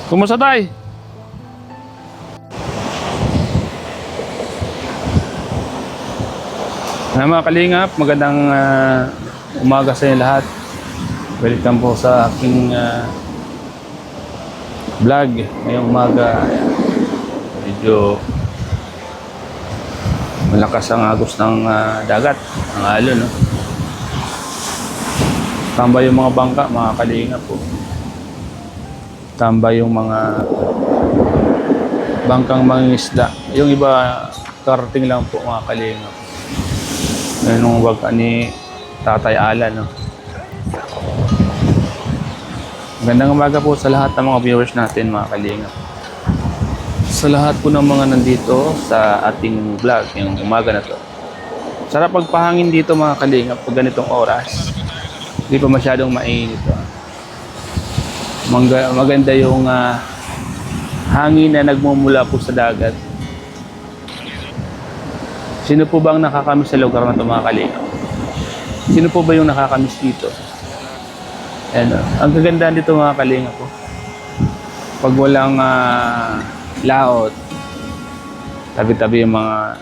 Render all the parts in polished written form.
Kumusta tay? Mga kalingap, magandang umaga sa inyo lahat. Welcome po sa aking vlog ngayong umaga. Ayan. Medyo malakas ang agos ng dagat, ang alon, no? Tambay yung mga bangka, mga kalingap po. Tambay yung mga bangkang mangingisda. Yung iba, karating lang po, mga kalingap. Ngayon nung bangka ni Tatay Alan, no? Magandang umaga po sa lahat ng mga viewers natin, mga kalingap. Sa lahat po ng mga nandito sa ating vlog, yung umaga na to. Sarap pagpahangin dito, mga kalingap, pag ganitong oras. Hindi pa masyadong mainit. Maganda yung hangin na nagmumula po sa dagat. Sino po bang nakakamiss sa lugar na ito, mga kalingap? Sino po ba yung nakakamiss dito? Ayan, ang kagandahan dito, mga kalingap po. Pag walang laot, tabi-tabi yung mga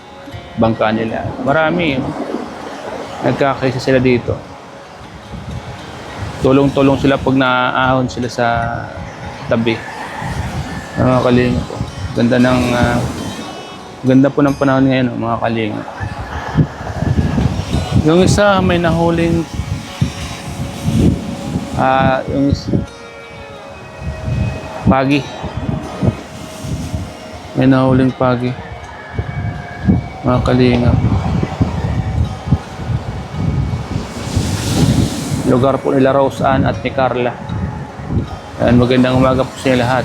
bangka nila. Marami. Nagkakaisa sila dito. Tulong-tulong sila pag naaahon sila sa tabi. Mga kalingap po. Ganda po ng panahon ngayon, mga kalingap. Yung isa may nahuling yung pagi. May nahuling pagi. Mga kalingap. Lugar po nila Rose Ann at ni Carla. Ayan, magandang umaga po sa lahat.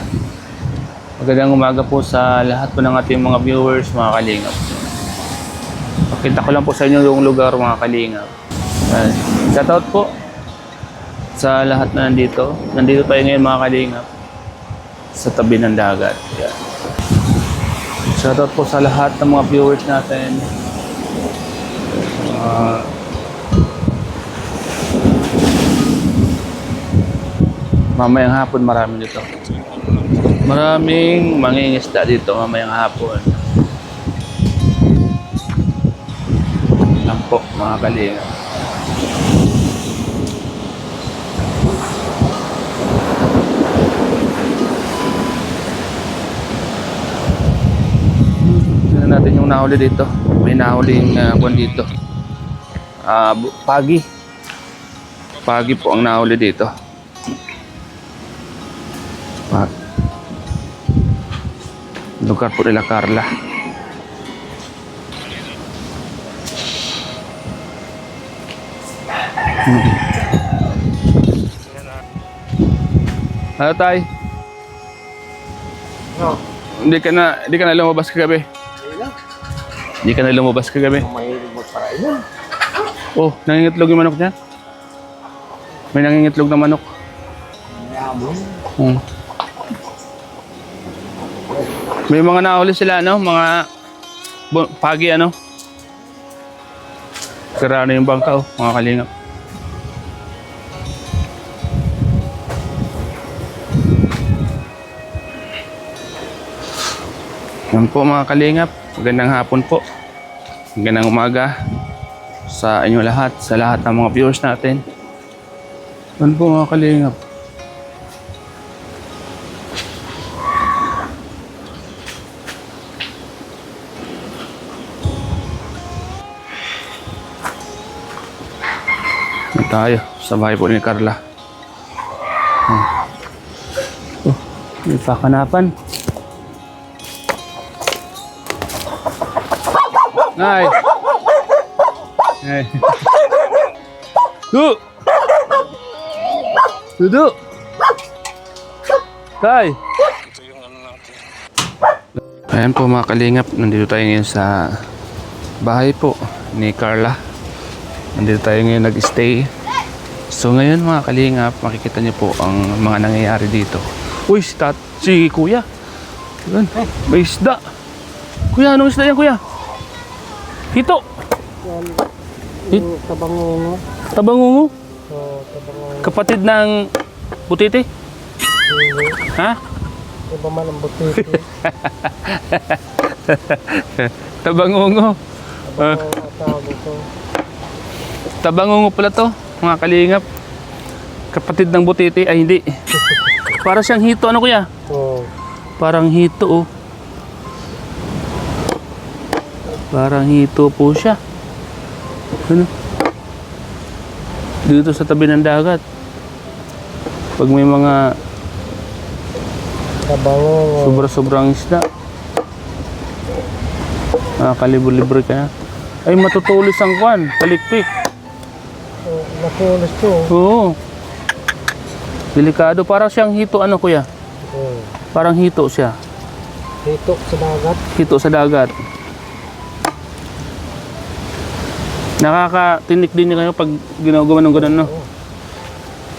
Magandang umaga po sa lahat po ng ating mga viewers, mga kalingap. Pakita ko lang po sa inyo yung lugar, mga kalingap. Ayan. Shoutout po sa lahat na nandito. Nandito tayo ngayon, mga kalingap, sa tabi ng dagat. Ayan. Shoutout po sa lahat ng mga viewers natin. Mamayang hapon marami dito. Maraming mangingisda dito mamayang hapon. Lang po, mga kalingap. Tignan natin yung nahuli dito. May nahuling buwan dito. Pagi. Pagi po ang nahuli dito. Lugar po nila Carla. Ano tay? No. Hindi ka na lumabas kagabi. Hindi ka na lumabas kagabi. Mahilig magparainan. Oh, nangingitlog yung manok niya? May nangingitlog na manok. Mayabon. May mga nahuli sila, ano? Mga pagi, ano? Sira na yung bangka, oh, mga kalingap. Yan po, mga kalingap. Magandang hapon po. Magandang umaga sa inyo lahat, sa lahat ng mga viewers natin. Yan po, mga kalingap. Tayo sa bahay po ni Carla. Oh, may pakanapan. Nay! Nay! Du! Dudu! Tay! Ayan po, mga kalingap. Nandito tayo ngayon sa bahay po ni Carla. Nandito tayo ngayon nag-stay. So ngayon, mga kalingap, makikita niyo po ang mga nangyayari dito. Uy, si Kuya. Yan, may isda. Kuya, anong isda yan, Kuya? Hito. Yung tabangongo. Tabangungo. So, tabangongo. Kapatid ng butiti. Ha? Iba man ang butiti. Tabangungo. Tabangongo tawag ito. Tabangungo pala to, mga kalingap. Kapatid ng butiti, ay hindi. Para siyang hito, ano kuya? Oo. Parang hito, oh. Parang hito po siya. Ano? Dito sa tabi ng dagat. Pag may mga Tabangongo. sobra-sobrang isda. Kalibur-libur ka na. Ay, matutulis ang kwan. Kalikpik. Nakulis to. Oo. Delikado. Parang siyang hito, ano kuya? Oo. Parang hito siya. Dito sa dagat. Hito sa dagat. Nakakatinik din niya kayo pag ginagawa ng ganun, no?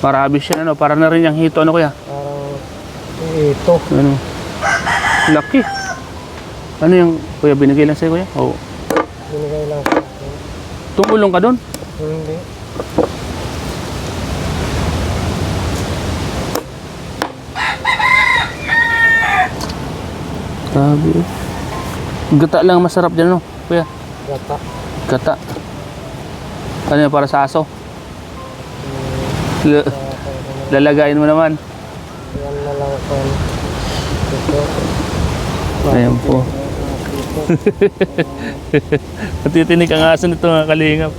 Marami siya, ano? Para na rin yung hito, ano kuya? Parang ito. Ano? Laki. Ano yung kuya binigay lang sa'yo kuya? Oo. Binigay lang sa akin. Tumulong ka doon? Hindi. Grabe. Gata lang masarap dyan, no? Kuya? Gata. Gata. Ano yan, para sa aso? Lalagayin mo naman. Yan na lang ako. Ito. Ayan po. Natitinig ang aso nito, mga kalingap.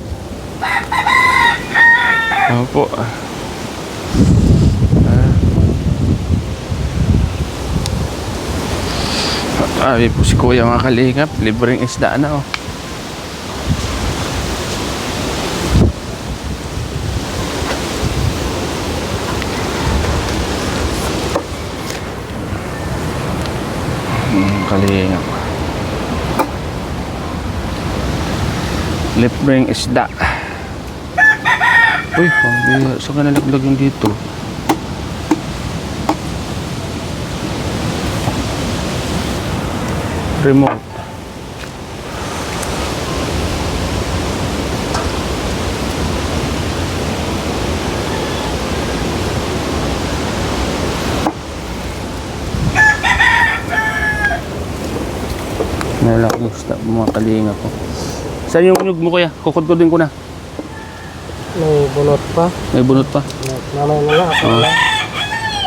Ayan po. Sabi po si kuya, mga kalingap, libreng isda na, oh. Kalingap. Libreng isda. Uy, saan ka nalaglag yung dito? Remote. Nalak yung stop, mga kalinga ko. Saan yung nyug mo kuya? Kukudkudin ko na. May bunot pa. May bunot pa. Mamay na lang. Ako lang.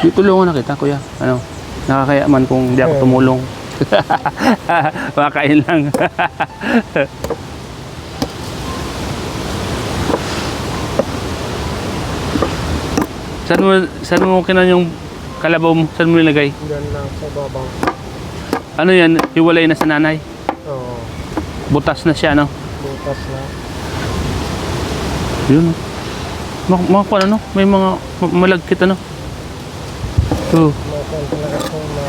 Di tulungan na kita kuya. Ano? Nakakaya man kung di ako tumulong. Makain lang. Saan mo kinan yung kalabaw mo? Saan mo nilagay? Yan lang sa babaw. Ano yan? Hiwalay na sa nanay? Oo. Butas na siya, no? Butas na. Yun. Mga ano? May mga malagkit, ano? Ito. Masan talaga ko na.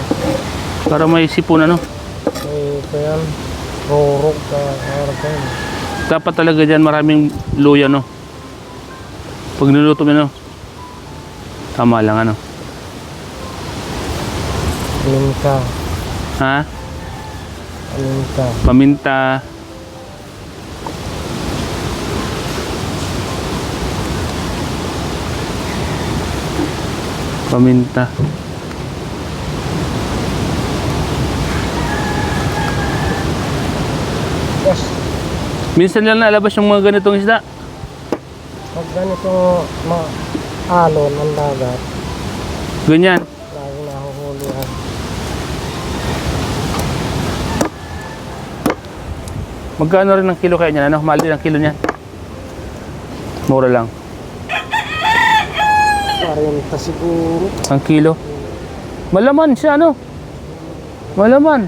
Para may sipon, ano? May kayan. Rorog ka. Harapan. Dapat talaga dyan maraming luya, no? Pag niluto mo, no? Tama lang, ano? Paminta. Ha? Paminta. Paminta. Paminta. Yes. Minsan lang nalabas yung mga ganitong isda. Pag ganito alon ang dagat, Ganyan. lagi nahuhulihan. Magkano rin ang kilo kaya niyan? Ano? Mahal din ang kilo niyan. Mura lang. 40 siguro. Ang kilo. Malaman siya, ano? Malaman.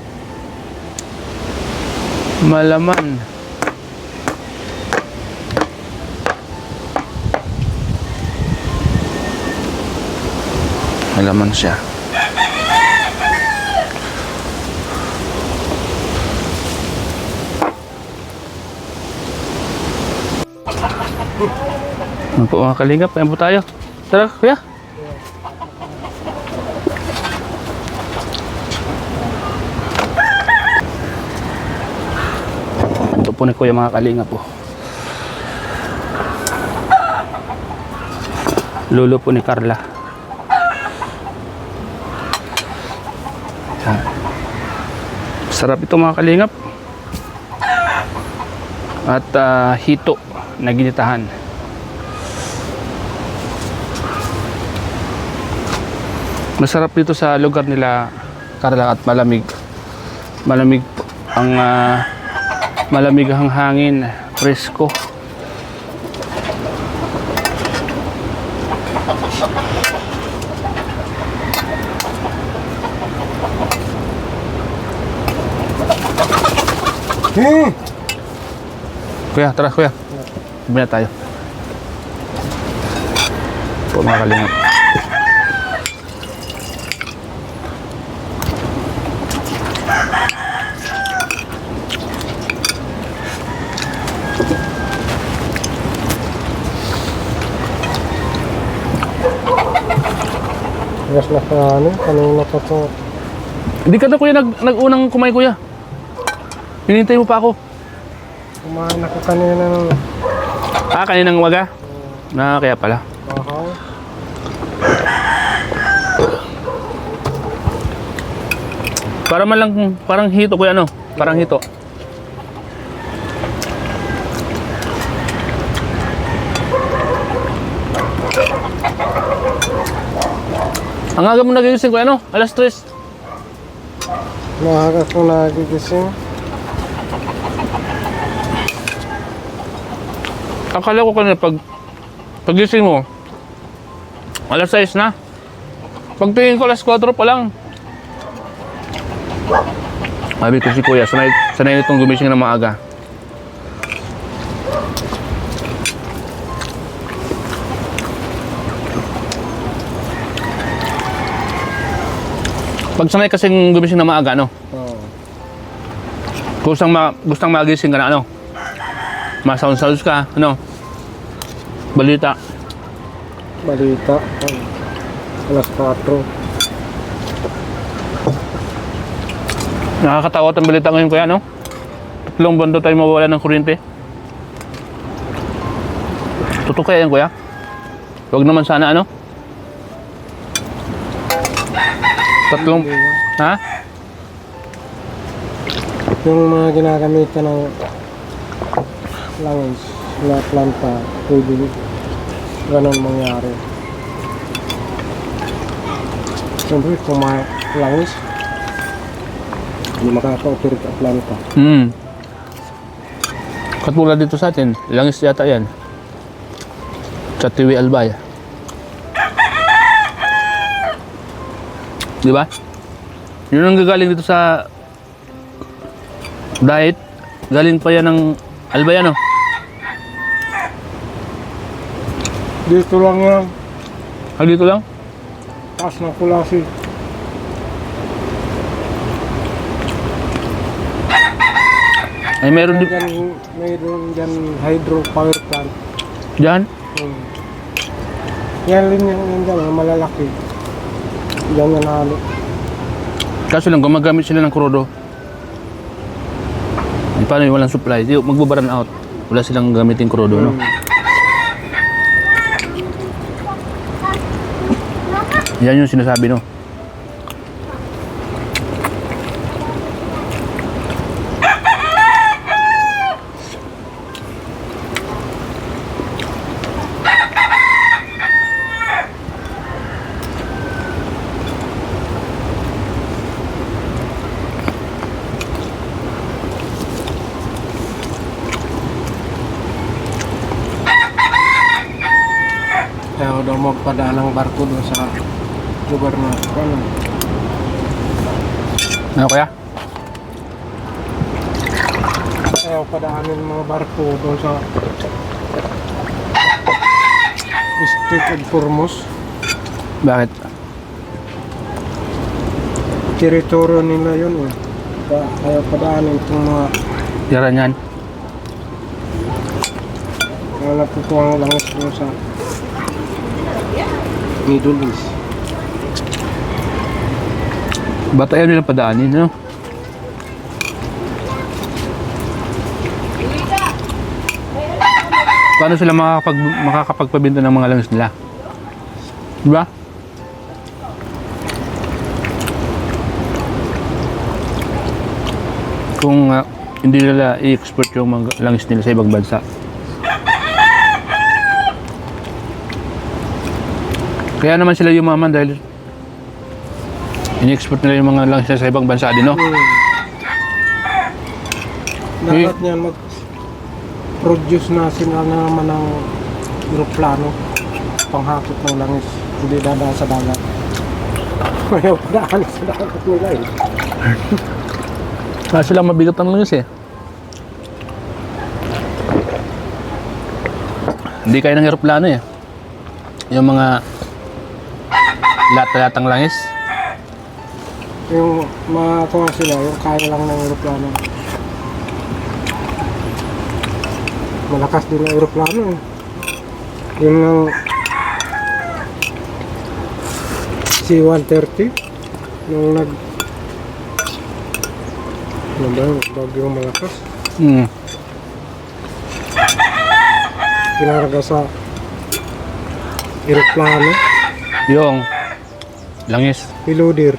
Malaman. Malaman siya. Ano po mga kalingap? Ayan po tayo. Tara, kuya. Ito po ni kuya mga kalingap po. Lolo po ni Carla. Masarap ito mga kalingap. At hito na ginitahan. Masarap dito sa lugar nila, Carla, at malamig. Malamig ang malamig ang hangin, presko. Kuya, tara kuya. Bumili na tayo. Po mga kalingap. Gas na pa ano, kanina pa to. Hindi ka na kuya nag-unang kumain kuya. Hinintay mo pa ako. Kumain ako kanina ng Kaninang umaga? Kaya pala. bahaw. Para man lang, parang hito kuya, ano? Parang hito. Ang aga mo nagigising kuya, ano? Alas 3. Maaga ko nagigising. Akala ko kanina pagising mo, alas 6 na. Pagtingin ko alas 4 pa lang. Sabi ko si kuya, sanay nitong gumising ng maaga. Pag sanay kasing gumising ng maaga, no? Oo. Gustang magising ka na, ano? Masound-sounds ka, ano? Balita. Balita. Alas 4. Nakakatawa ang balita ngayon kuya, no? 3 buwan daw tayo mawala ng kuryente. Totoo kaya yan kuya? Huwag naman sana, ano? 3, ha? Yung mga ginagamitan ng langis na planta, pwede ganun mangyari. Siyempre, kung may langis, hindi makaka-operate ang planta. Katulad dito sa atin, langis yata yan. Sa Tiwi Albay. Di ba? Yun ang gagaling dito sa diet. Galing pa yan ng Albay, ano? Dito lang yan, Dito lang? taas ng kulasi. Ay meron din. Mayroon dyan hydropower plant. Diyan? Yan rin yung dyan, malalaki. Diyan yan halo. Kaso lang, gumagamit sila ng krudo. Paano yung walang supply? Di, magbabaran out. Wala silang gamitin krudo, no? Yan yung sinasabi, no? Ayaw daw magpadaan ng barko doon sa lugar na ano. Ano kaya? Ayaw padaanin ng mga barko doon sa Strait of Hormuz. Bakit? Teritoryo nila yun eh. Ayaw padaanin itong mga Yaran yan. napupuang langis doon sa Middle East. Ba't ayaw nilang padaanin, no? Paano sila makakapagpabinta ng mga langis nila? Diba? kung hindi nila i-export yung mga langis nila sa ibang bansa. Kaya naman sila yumaman dahil ini-export nila yung mga langis nila sa ibang bansa din, no? Dapat niyan mag-produce na sila naman ng aeroplano panghakot ng langis, hindi dadaan sa dagat. Ayaw padaan sa dagat nila eh. Kasi lang mabigat ang langis eh. Hindi kaya ng aeroplano eh. Yung mga lahat-lahatang langis. Yung makakuha sila, yung kaya lang ng aeroplano. Malakas din ang aeroplano eh. Yung ng C-130 nung ano ba yung bagyong malakas, pinaraga sa aeroplano, Yung langis. piloder,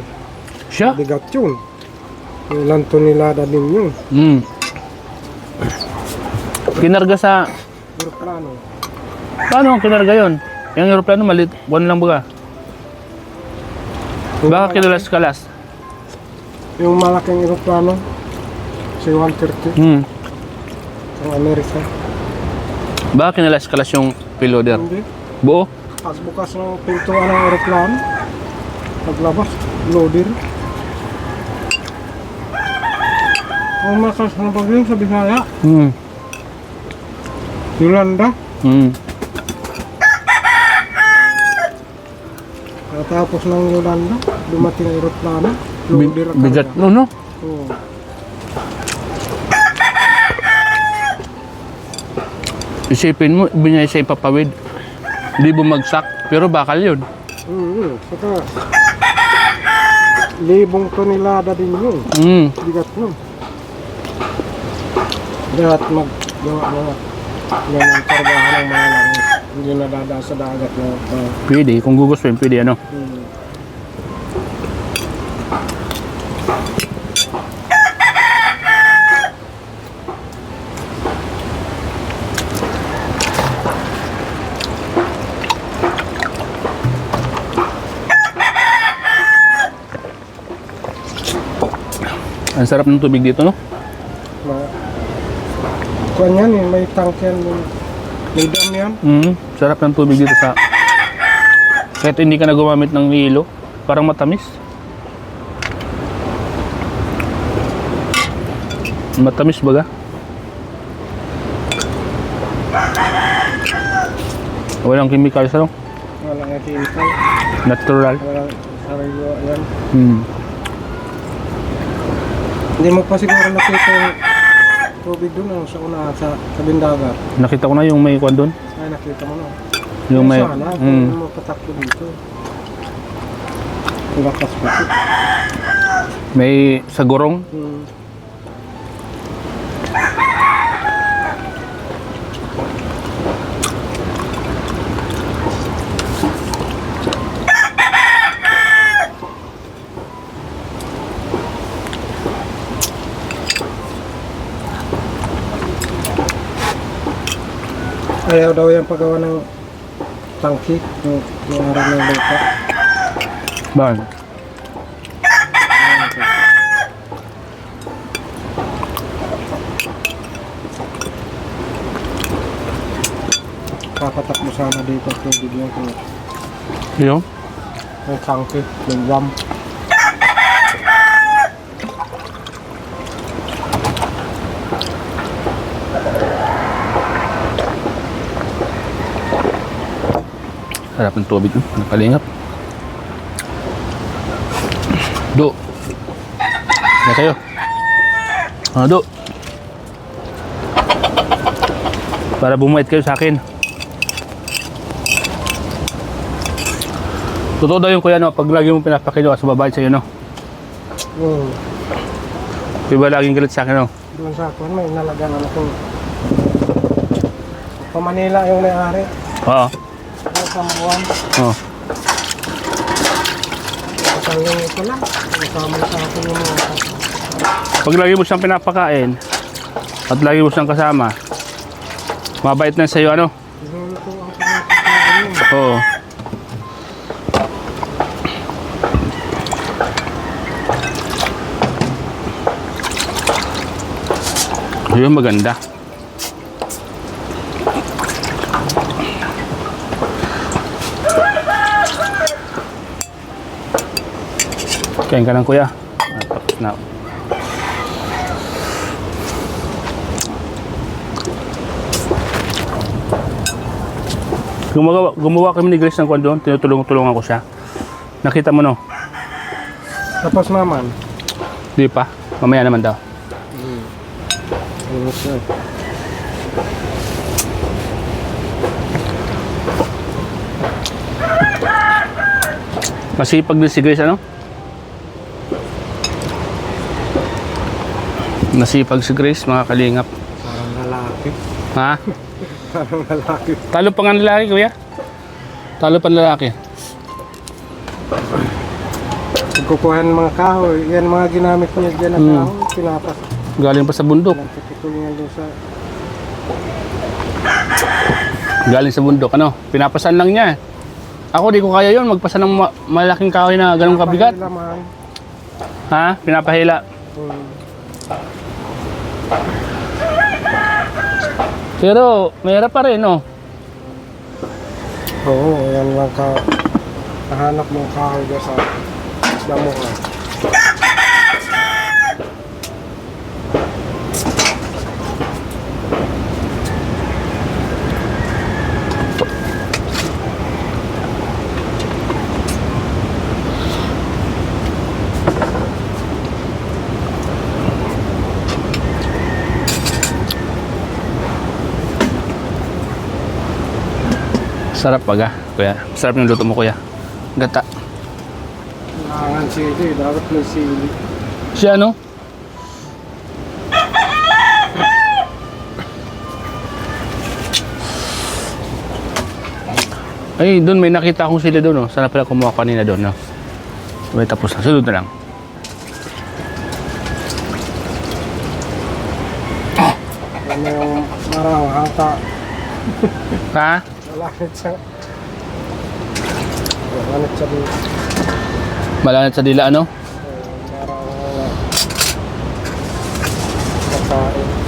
Siya? bigat yun. Ilan tonelada din yun, Kinarga sa... aeroplano. Paano ang kinarga yun? Yung aeroplano maliit. One lang baga. Baka kinulas-kalas. Yung malaking aeroplano, C-130, sa Amerika. Baka kinulas-kalas yung piloder. Hindi. Buo? Bukas ng pintuan ng aeroplano, paglabas, loader. Ang malakas na bagyo sa Bisaya, Yolanda. Tapos ng Yolanda, dumating ang aeroplano, loader ang Bigat. karga. No? Oo. Isipin mo, binay sa ipapawid. Hindi bumagsak, pero bakal yun. Saka, libong tonelada din yun. Bigat nun. Dapat maggawa mga ganang kargahan ng mga langis. Hindi na dadaan sa dagat na Pwede, kung gugustuhin, pwede ano. Ang sarap ng tubig dito, no? Kuan yan eh, may tank yan. May dam yan. Sarap ng tubig dito sa... Kahit hindi ka na gumamit ng hilo, parang matamis. Matamis baga? Walang chemicals, ano? Walang chemical. Natural. Walang sariwa yan. Hindi mo pa siguro nakita yung tubig doon sa una, sa bindagat. Nakita ko na yung may kwan doon. Ay, nakita mo na. Yung may... Sana, kung mapatakbo dito. Lakas pa ito. May sagurong. Ayaw daw yung paggawa ng tangki, yung araw ng lupa. Bakit? Papatakbo sana dito at tubig yung Yung? tangki, yung dam. Sarap ng tubig, nakalingap. Do. Na kayo. Do. Para bumait kayo sa akin. Totoo daw yung kuya, no? Pag lagi mo pinapakilo sa babae sa'yo, no? Diba laging galit sa akin, no? Doon sa akin, may nalagaan akong pa Manila yung may-ari. Oo. Isang buwan. Oo. Isang linggo ko lang. Kasama sa akin yung mga Pag lagi mo siyang pinapakain at lagi mo siyang kasama, mabait na sa'yo, ano? Luluto ang pinapakain. Oo. Yun, maganda. Kain ka lang, kuya. Tapos na. Gumawa kami ni Grace ng kwan doon. Tinutulungan ko siya. Nakita mo, no? Tapos naman. Di pa. Mamaya naman daw. Ayos na. Masipag din si Grace, ano? Nasipag si Grace, mga kalingap. Parang lalaki. Ha? Parang lalaki. Talo pa nga ng lalaki, kuya. Talo pa ng lalaki. Pagkukuha ng mga kahoy, yan mga ginamit niya dyan na kahoy, pinapas. Galing pa sa bundok. Nagpapito niya doon sa... Galing sa bundok, ano? Pinapasan lang niya. Ako, di ko kaya yun. Magpasa ng malaking kahoy na ganong kabigat. Pinapahilaman. Ha? Pinapahila. Pero, mayroon pa rin, no? Oo, yan lang ka. Nahanap mong kahoy dyan sa damuhan. Sarap pag, kuya. Sarap yung luto mo, kuya. Gata. Kailangan sili, dapat may sili. Siya, ano? Ay, doon may nakita akong sila doon, no? Sana pala kumuha kanina doon, no? May tapos na. Sunod na lang. Ano yung marang hata. Ha? Malanit sa... Malanit sa dito. Malanat sa dila, ano? Marang... Kakain.